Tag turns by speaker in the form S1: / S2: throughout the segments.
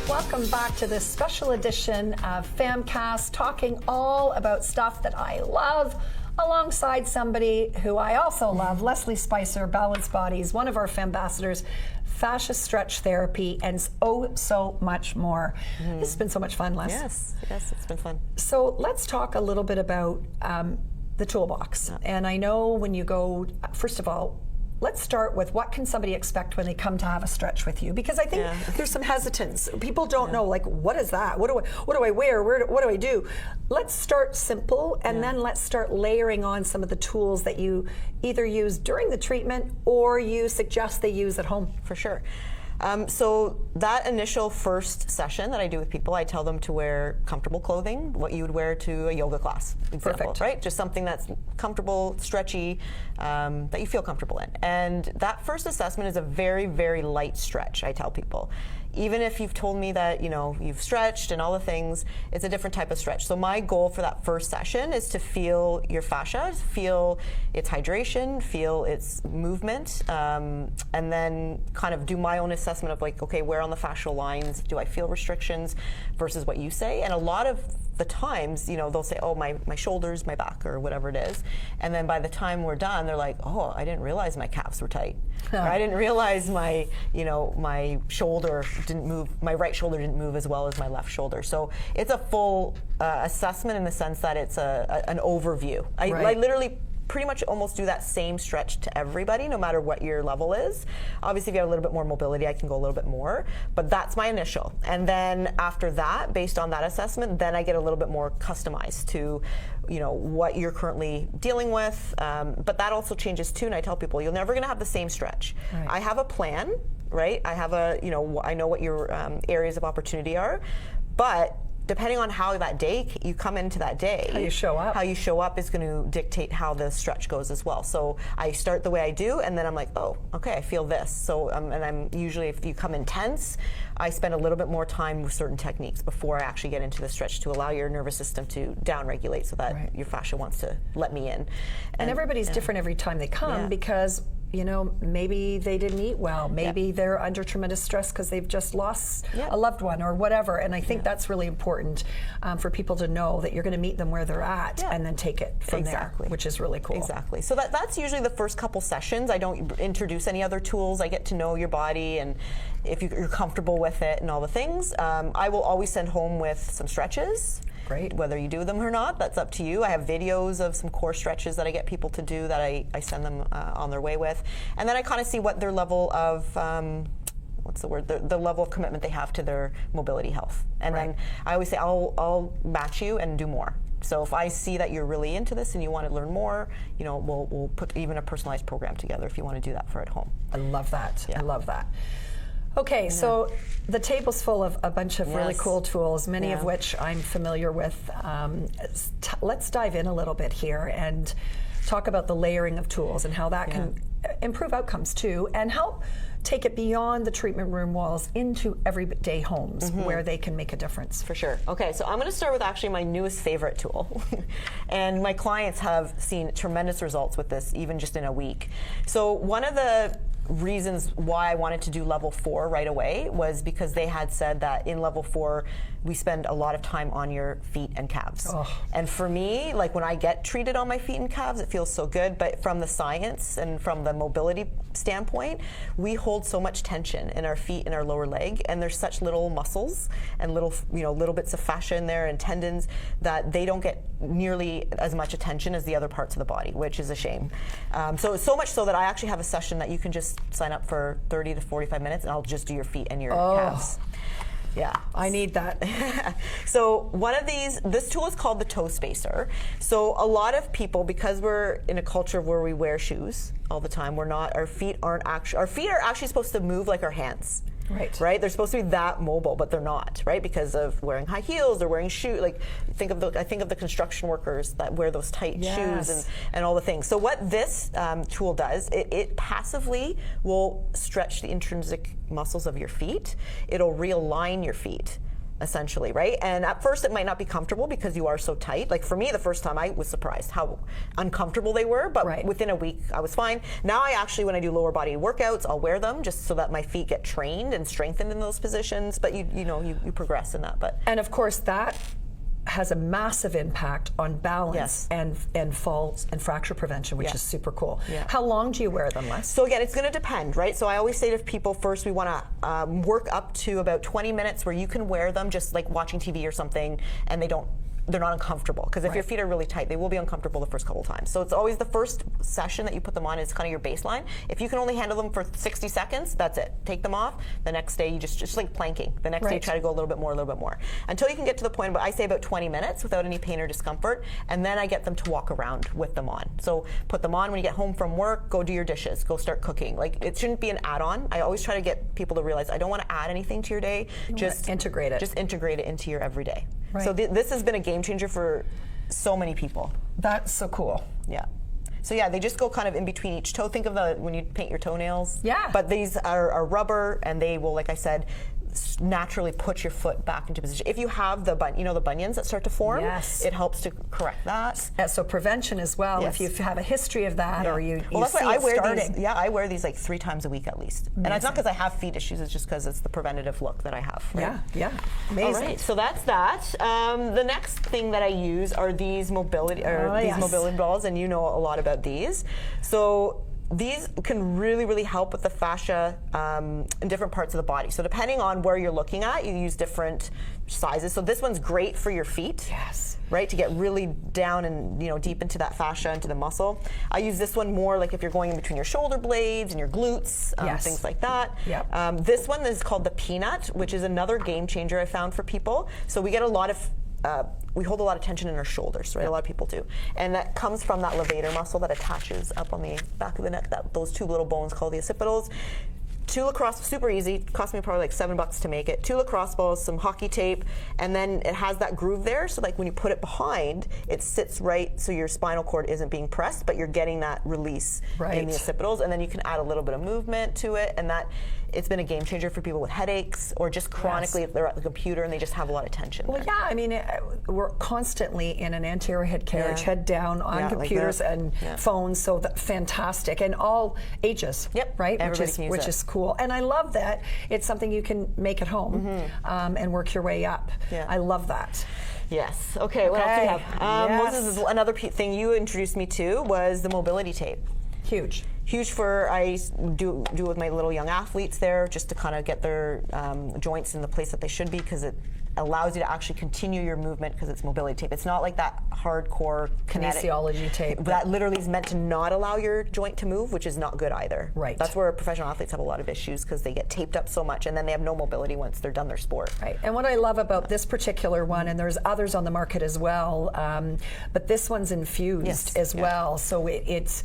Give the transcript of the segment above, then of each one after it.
S1: Welcome back to this special edition of PHAMCAST, talking all about stuff that I love, alongside somebody who I also love, Leslie Spicer, Balanced Bodies, one of our FAMbassadors, Fascial Stretch Therapy, and so much more. This has been so much fun, Les.
S2: Yes, it's been fun.
S1: So let's talk a little bit about the toolbox. And I know when you go, first of all, let's start with what can somebody expect when they come to have a stretch with you? Because I think there's some hesitance. People don't know, like, what is that? What do I wear? What do I do? Let's start simple, and then let's start layering on some of the tools that you either use during the treatment or you suggest they use at home.
S2: For sure. So that initial first session that I do with people, I tell them to wear comfortable clothing, what you would wear to a yoga class, example,
S1: Perfect.
S2: right? Just something that's comfortable, stretchy, that you feel comfortable in. And that first assessment is a very, very light stretch, I tell people. Even if you've told me that, you know, you've stretched and all the things, it's a different type of stretch. So my goal for that first session is to feel your fascia, feel its hydration, feel its movement, and then kind of do my own assessment of, like, okay, where on the fascial lines do I feel restrictions versus what you say. And a lot of the times, you know, they'll say, oh, my shoulders, my back, or whatever it is. And then by the time we're done, they're like, oh, I didn't realize my calves were tight. Or I didn't realize my, my shoulder didn't move, my right shoulder didn't move as well as my left shoulder. So it's a full assessment in the sense that it's an overview. I literally pretty much almost do that same stretch to everybody, no matter what your level is. Obviously, if you have a little bit more mobility, I can go a little bit more, but that's my initial. And then after that, based on that assessment, then I get a little bit more customized to, what you're currently dealing with. But that also changes too, and I tell people, you're never gonna have the same stretch. Right. I have a plan, right? I have I know what your areas of opportunity are, but depending on how that day you come into that day, how you show up is going to dictate how the stretch goes as well. So I start the way I do, and then I'm like, oh, okay, I feel this. So and I'm usually, if you come intense, I spend a little bit more time with certain techniques before I actually get into the stretch to allow your nervous system to down-regulate so that your fascia wants to let me in.
S1: And everybody's different every time they come because maybe they didn't eat well. Maybe they're under tremendous stress because they've just lost a loved one or whatever. And I think that's really important for people to know that you're going to meet them where they're at and then take it from there, which is really cool.
S2: Exactly. So that's usually the first couple sessions. I don't introduce any other tools. I get to know your body and if you're comfortable with it and all the things. I will always send home with some stretches.
S1: Great.
S2: Whether you do them or not, that's up to you. I have videos of some core stretches that I get people to do that I send them on their way with. And then I kind of see what their level of, the level of commitment they have to their mobility health. And then I always say, I'll match you and do more. So if I see that you're really into this and you want to learn more, we'll put even a personalized program together if you want to do that for at home.
S1: I love that. Yeah. I love that. Okay, so the table's full of a bunch of really cool tools, many of which I'm familiar with. Let's dive in a little bit here and talk about the layering of tools and how that can improve outcomes too, and help take it beyond the treatment room walls into everyday homes where they can make a difference.
S2: For sure. Okay, so I'm going to start with actually my newest favorite tool. And my clients have seen tremendous results with this, even just in a week. So one of the reasons why I wanted to do level 4 right away was because they had said that in level 4 we spend a lot of time on your feet and calves. And for me, like when I get treated on my feet and calves, it feels so good, but from the science and from the mobility standpoint, we hold so much tension in our feet and our lower leg, and there's such little muscles and little bits of fascia in there and tendons that they don't get nearly as much attention as the other parts of the body, which is a shame. So much so that I actually have a session that you can just sign up for 30 to 45 minutes and I'll just do your feet and your calves. Yeah,
S1: I need that.
S2: So this tool is called the toe spacer. So a lot of people, because we're in a culture where we wear shoes all the time, our feet are actually supposed to move like our hands. Right? They're supposed to be that mobile, but they're not, right? Because of wearing high heels or wearing shoes. Like I think of the construction workers that wear those tight shoes and all the things. So what this tool does, it passively will stretch the intrinsic muscles of your feet. It'll realign your feet. essentially, right? And at first it might not be comfortable because you are so tight. Like for me, the first time I was surprised how uncomfortable they were, but within a week I was fine. Now I actually, when I do lower body workouts, I'll wear them just so that my feet get trained and strengthened in those positions. But you progress in that. But
S1: and of course that has a massive impact on balance and falls and fracture prevention, which is super cool. How long do you wear them, Les?
S2: So again, it's going to depend, right? So I always say to people, first we want to work up to about 20 minutes where you can wear them just like watching TV or something, and they're not uncomfortable, because if your feet are really tight, they will be uncomfortable the first couple of times. So it's always the first session that you put them on is kind of your baseline. If you can only handle them for 60 seconds, that's it. Take them off. The next day, you just like planking. The next day, try to go a little bit more, until you can get to the point, but I say about 20 minutes without any pain or discomfort, and then I get them to walk around with them on. So put them on when you get home from work, go do your dishes, go start cooking. Like, it shouldn't be an add-on. I always try to get people to realize I don't want to add anything to your day. Just
S1: integrate it.
S2: Just integrate it into your everyday. So this has been a game changer for so many people.
S1: That's so cool.
S2: Yeah. So yeah, they just go kind of in between each toe. Think of when you paint your toenails.
S1: Yeah.
S2: But these are rubber, and they will, like I said, naturally put your foot back into position. If you have the bunions that start to form, it helps to correct that.
S1: So prevention as well. If you have a history of that, or you
S2: that's
S1: see
S2: why
S1: it starting.
S2: I wear these like 3 times a week at least. Amazing. And it's not because I have feet issues, it's just because it's the preventative look that I have. Right?
S1: Yeah. Amazing.
S2: All right, so that's that. The next thing that I use are these mobility mobility balls, and you know a lot about these. So these can really, really help with the fascia in different parts of the body. So depending on where you're looking at, you use different sizes. So this one's great for your feet.
S1: Yes.
S2: Right, to get really down and deep into that fascia, into the muscle. I use this one more like if you're going in between your shoulder blades and your glutes, things like that.
S1: Yep.
S2: This one is called the Peanut, which is another game changer I found for people. So we get a lot of we hold a lot of tension in our shoulders, right? A lot of people do. And that comes from that levator muscle that attaches up on the back of the neck, those 2 little bones called the occipitals. 2 lacrosse, super easy, cost me probably like $7 to make it. 2 lacrosse balls, some hockey tape, and then it has that groove there, so like when you put it behind, it sits right so your spinal cord isn't being pressed, but you're getting that release in the occipitals, and then you can add a little bit of movement to it, and that it's been a game changer for people with headaches or just chronically if they're at the computer and they just have a lot of tension.
S1: Well, I mean, we're constantly in an anterior head carriage, head down on computers and phones, so fantastic, and all ages, right? Which is cool. And I love that it's something you can make at home and work your way up. I love that.
S2: Yes. Okay, what else do we have? This is another thing you introduced me to was the mobility tape. Huge for, I do with my little young athletes there, just to kind of get their joints in the place that they should be, because it allows you to actually continue your movement because it's mobility tape. It's not like that hardcore
S1: kinesiology tape.
S2: That literally is meant to not allow your joint to move, which is not good either.
S1: Right.
S2: That's where professional athletes have a lot of issues because they get taped up so much and then they have no mobility once they're done their sport.
S1: Right. And what I love about this particular one, and there's others on the market as well, but this one's infused as well. So it's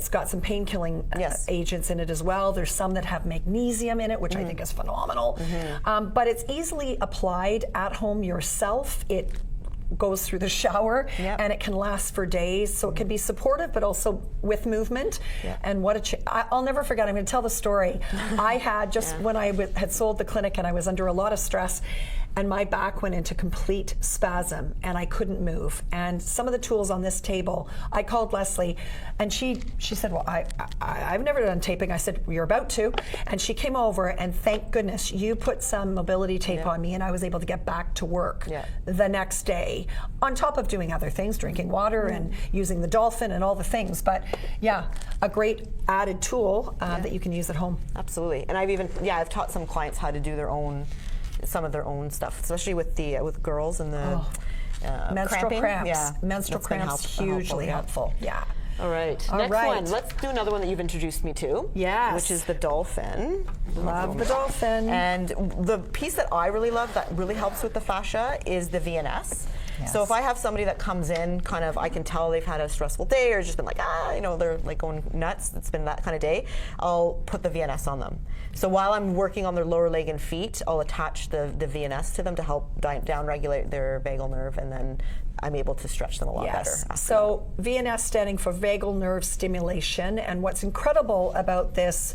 S1: got some pain-killing agents in it as well. There's some that have magnesium in it, which I think is phenomenal. But it's easily applied at home yourself. It goes through the shower and it can last for days, so it can be supportive but also with movement. And what I'll never forget, I'm going to tell the story. I had just when I had sold the clinic and I was under a lot of stress, and my back went into complete spasm and I couldn't move. And some of the tools on this table, I called Leslie and she said, well, I've never done taping. I said, well, you're about to. And she came over and thank goodness you put some mobility tape on me and I was able to get back to work the next day, on top of doing other things, drinking water and using the Dolphin and all the things. But a great added tool that you can use at home.
S2: Absolutely. And I've taught some clients how to do some of their own stuff, especially with girls and the
S1: menstrual
S2: cramping.
S1: cramps. Menstrual cramps, hugely helpful.
S2: All right. Next one. Let's do another one that you've introduced me to. Which is the Dolphin.
S1: Love the Dolphin.
S2: And the piece that I really love that really helps with the fascia is the VNS. So if I have somebody that comes in, kind of, I can tell they've had a stressful day or just been like, they're like going nuts. It's been that kind of day. I'll put the VNS on them. So while I'm working on their lower leg and feet, I'll attach the VNS to them to help down-regulate their vagal nerve, and then I'm able to stretch them a lot better.
S1: So VNS standing for vagal nerve stimulation, and what's incredible about this,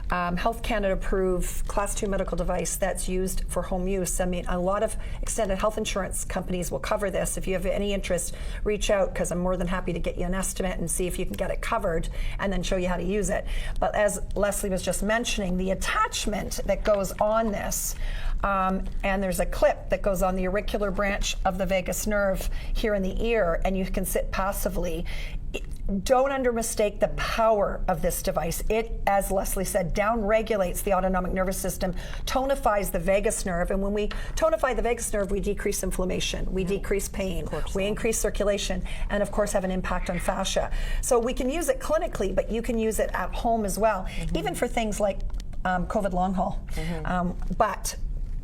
S1: Health Canada approved Class 2 medical device that's used for home use. I mean, a lot of extended health insurance companies will cover this. If you have any interest, reach out, because I'm more than happy to get you an estimate and see if you can get it covered and then show you how to use it. But as Leslie was just mentioning, the attachment that goes on this, and there's a clip that goes on the auricular branch of the vagus nerve here in the ear, and you can sit passively. Don't undermistake the power of this device. It, as Leslie said, down-regulates the autonomic nervous system, tonifies the vagus nerve, and when we tonify the vagus nerve, we decrease inflammation, we decrease pain, we increase circulation, and of course have an impact on fascia. So we can use it clinically, but you can use it at home as well, even for things like COVID long haul. But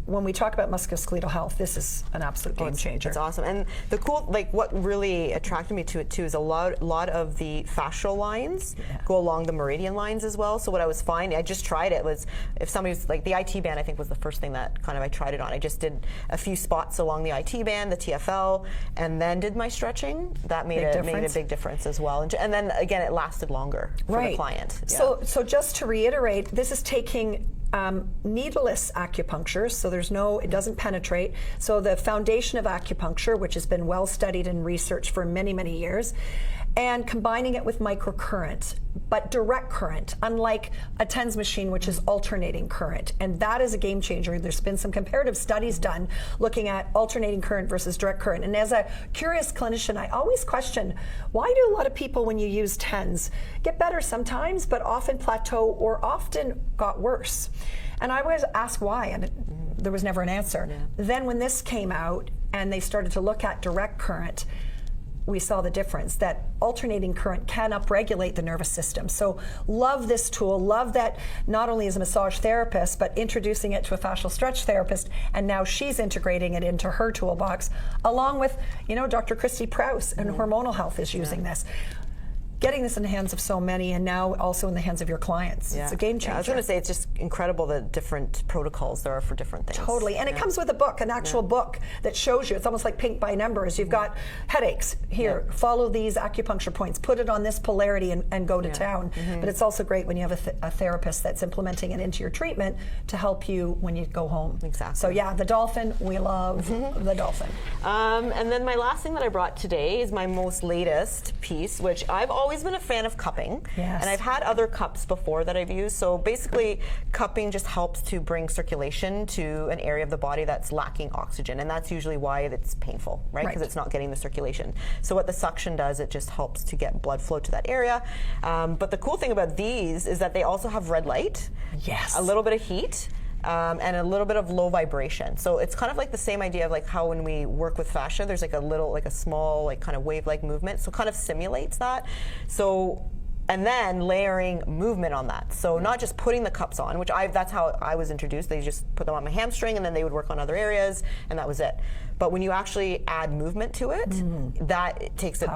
S1: when we talk about musculoskeletal health, this is an absolute game changer.
S2: It's awesome. And the cool, like what really attracted me to it too is a lot of the fascial lines go along the meridian lines as well. So what I was finding, I just tried it, was if somebody's like the IT band, I think was the first thing that kind of I tried it on. I just did a few spots along the IT band, the TFL, and then did my stretching. That made a big difference as well. And then again, it lasted longer for the client.
S1: So just to reiterate, this is taking needleless acupuncture, so it doesn't penetrate. So the foundation of acupuncture, which has been well studied and researched for many, many years, and combining it with microcurrent, but direct current, unlike a TENS machine, which is alternating current. And that is a game changer. There's been some comparative studies done looking at alternating current versus direct current. And as a curious clinician, I always question, why do a lot of people, when you use TENS, get better sometimes, but often plateau or often got worse? And I always ask why, and there was never an answer. Then when this came out and they started to look at direct current, we saw the difference, that alternating current can upregulate the nervous system. So love this tool, love that not only as a massage therapist, but introducing it to a fascial stretch therapist, and now she's integrating it into her toolbox, along with, Dr. Christy Prowse and hormonal health is using this. Getting this in the hands of so many, and now also in the hands of your clients. It's a game changer.
S2: I was going to say, it's just incredible the different protocols there are for different things.
S1: Totally, and it comes with a book, an actual book that shows you. It's almost like Pink by Numbers. You've got headaches, here, follow these acupuncture points, put it on this polarity and go to town. But it's also great when you have a therapist that's implementing it into your treatment to help you when you go home.
S2: Exactly.
S1: So yeah, the dolphin, we love the dolphin.
S2: And then my last thing that I brought today is my most latest piece, which I've always been a fan of cupping, and I've had other cups before that I've used. So basically, cupping just helps to bring circulation to an area of the body that's lacking oxygen, and that's usually why it's painful, right? Because it's not getting the circulation. So what the suction does, it just helps to get blood flow to that area. But the cool thing about these is that they also have red light, a little bit of heat, and a little bit of low vibration. So it's kind of like the same idea of like how when we work with fascia, there's like a small like kind of wave-like movement. So it kind of simulates that. So, and then layering movement on that. So not just putting the cups on, which that's how I was introduced. They just put them on my hamstring and then they would work on other areas, and that was it. But when you actually add movement to it, that takes it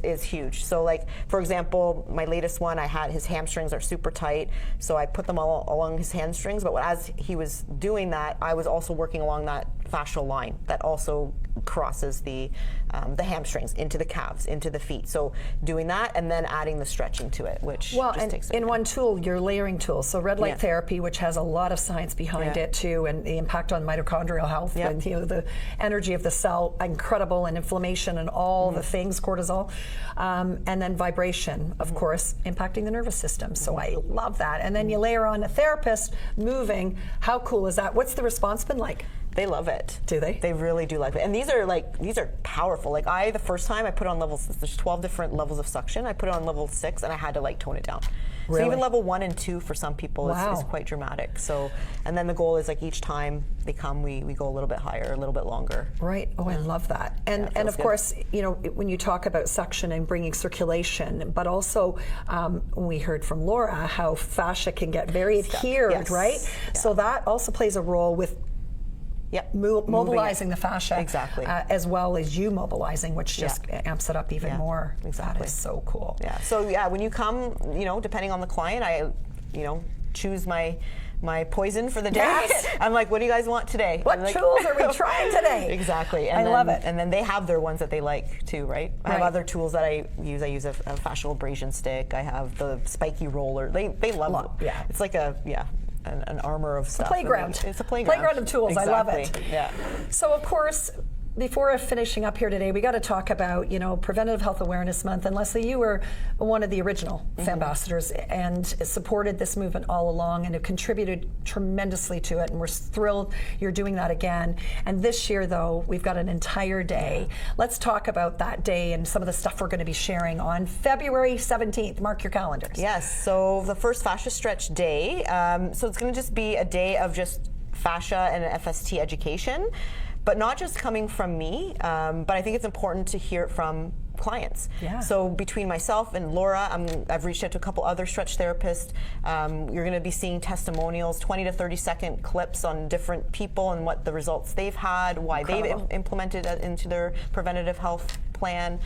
S2: is huge. So like, for example, my latest one, his hamstrings are super tight, so I put them all along his hamstrings, but as he was doing that, I was also working along that fascial line that also crosses the hamstrings into the calves, into the feet. So doing that and then adding the stretching to it, which just takes it.
S1: In one tool, your layering tool, so red light therapy, which has a lot of science behind it too, and the impact on mitochondrial health and the energy of the cell, incredible, and inflammation and all the things, cortisol, and then vibration, of course, impacting the nervous system. So I love that. And then you layer on a therapist moving. How cool is that? What's the response been like?
S2: They love it.
S1: Do they?
S2: They really do like it. And these are powerful. Like the first time I put on levels, there's 12 different levels of suction. I put it on level 6 and I had to like tone it down. Really? So even level 1 and 2 for some people is quite dramatic. So, and then the goal is like each time they come, we go a little bit higher, a little bit longer.
S1: Right. Oh, I love that. And of course, when you talk about suction and bringing circulation, but also we heard from Laura how fascia can get very adhered, right? Yeah. So that also plays a role with mobilizing the fascia, as well as you mobilizing, which just amps it up even more. Exactly. That is so cool.
S2: Yeah. So when you come, depending on the client, I choose my my poison for the day.
S1: Yes.
S2: I'm like, what do you guys want today?
S1: What tools are we trying today?
S2: Exactly. And
S1: I love it.
S2: And then they have their ones that they like too, right? I have other tools that I use. I use a fascial abrasion stick. I have the spiky roller. They love it.
S1: Yeah.
S2: It's like an armor of stuff.
S1: Playground.
S2: It's a playground.
S1: Playground of tools.
S2: Exactly.
S1: I love it.
S2: Yeah.
S1: So of course, before finishing up here today, we got to talk about, Preventative Health Awareness Month. And Leslie, you were one of the original ambassadors and supported this movement all along and have contributed tremendously to it. And we're thrilled you're doing that again. And this year, though, we've got an entire day. Let's talk about that day and some of the stuff we're going to be sharing on February 17th. Mark your calendars.
S2: Yes. So the first Fascia Stretch Day. So it's going to just be a day of just fascia and FST education. But not just coming from me, but I think it's important to hear it from clients.
S1: Yeah.
S2: So between myself and Laura, I've reached out to a couple other stretch therapists. You're going to be seeing testimonials, 20 to 30 second clips on different people and what the results they've had, why they've implemented it into their preventative health plan.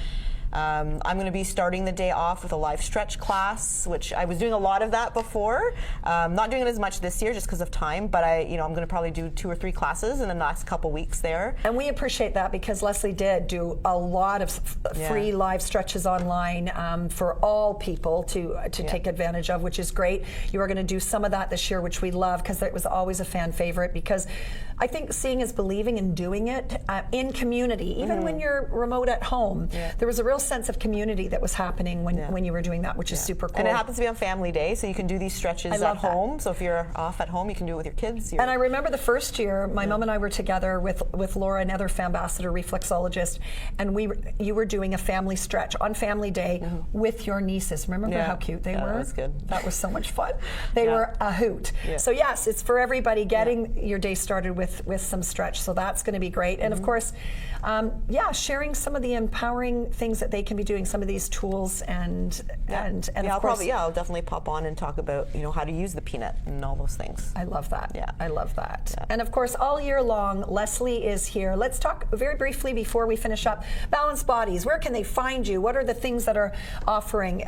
S2: I'm going to be starting the day off with a live stretch class, which I was doing a lot of that before. Not doing it as much this year just because of time, but I'm going to probably do 2 or 3 classes in the next couple weeks there.
S1: And we appreciate that because Leslie did do a lot of free live stretches online for all people to take advantage of, which is great. You are going to do some of that this year, which we love because it was always a fan favorite, because I think seeing is believing and doing it in community, even when you're remote at home. There was a real sense of community that was happening when you were doing that, which is super cool.
S2: And it happens to be on family day, so you can do these stretches at home. So if you're off at home, you can do it with your kids.
S1: And I remember the first year, my mom and I were together with Laura, another FAMbassador reflexologist, and you were doing a family stretch on family day with your nieces. Remember how cute they were?
S2: That was good.
S1: That was so much fun. They were a hoot. So yes, it's for everybody getting your day started with some stretch. So that's going to be great. And of course, sharing some of the empowering things that they can be doing, some of these tools, and of course,
S2: I'll definitely pop on and talk about how to use the peanut and all those things.
S1: I love that.
S2: Yeah,
S1: I love that. Yeah. And of course, all year long, Leslie is here. Let's talk very briefly before we finish up. Balanced Bodies. Where can they find you? What are the things that you're offering,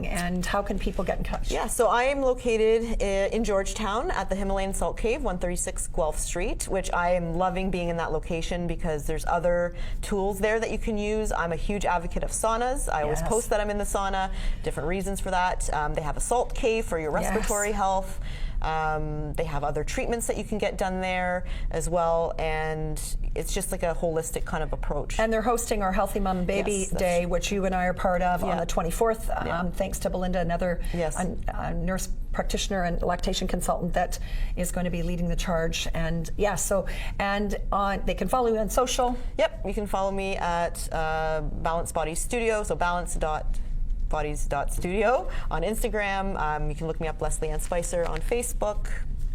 S1: and how can people get in touch?
S2: Yeah, so I am located in Georgetown at the Himalayan Salt Cave, 136 Guelph Street, which I am loving being in that location because there's other tools there that you can use. I'm a huge advocate of saunas. I always post that I'm in the sauna, different reasons for that. They have a salt cave for your respiratory health. They have other treatments that you can get done there as well, and it's just like a holistic kind of approach.
S1: And they're hosting our Healthy Mom and Baby Day, which you and I are part of, on the 24th, thanks to Belinda, another nurse practitioner and lactation consultant that is going to be leading the charge. And they can follow you on social.
S2: Yep, you can follow me at Balance Bodies Studio, so balance.bodies.studio on Instagram. You can look me up, Leslie Ann Spicer, on Facebook.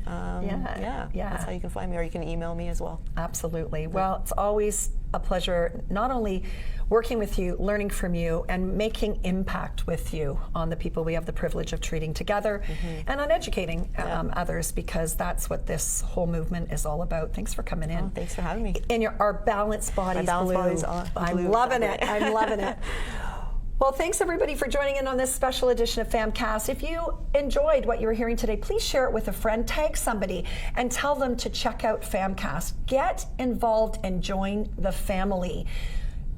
S2: That's how you can find me, or you can email me as well.
S1: Absolutely. Well, it's always a pleasure not only working with you, learning from you, and making impact with you on the people we have the privilege of treating together, and on educating others, because that's what this whole movement is all about. Thanks for coming in.
S2: Oh, thanks for having me.
S1: In our Balanced Bodies blue. I'm loving it. I'm loving it. Well, thanks everybody for joining in on this special edition of FAMCAST. If you enjoyed what you were hearing today, please share it with a friend, tag somebody, and tell them to check out FAMCAST. Get involved and join the family.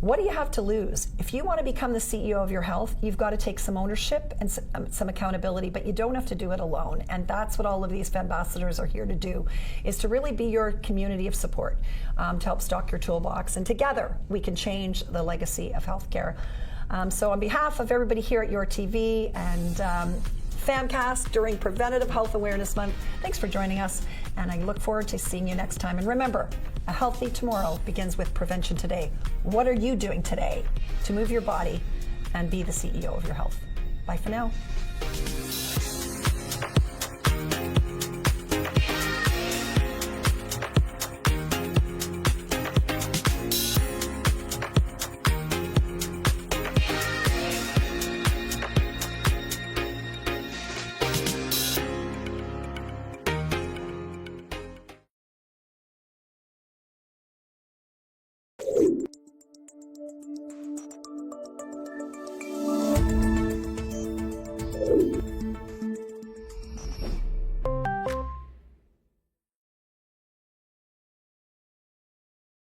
S1: What do you have to lose? If you want to become the CEO of your health, you've got to take some ownership and some accountability, but you don't have to do it alone. And that's what all of these FAMbassadors are here to do, is to really be your community of support, to help stock your toolbox. And together, we can change the legacy of healthcare. So on behalf of everybody here at YourTV and FAMCAST during Preventative Health Awareness Month, thanks for joining us, and I look forward to seeing you next time. And remember, a healthy tomorrow begins with prevention today. What are you doing today to move your body and be the CEO of your health? Bye for now.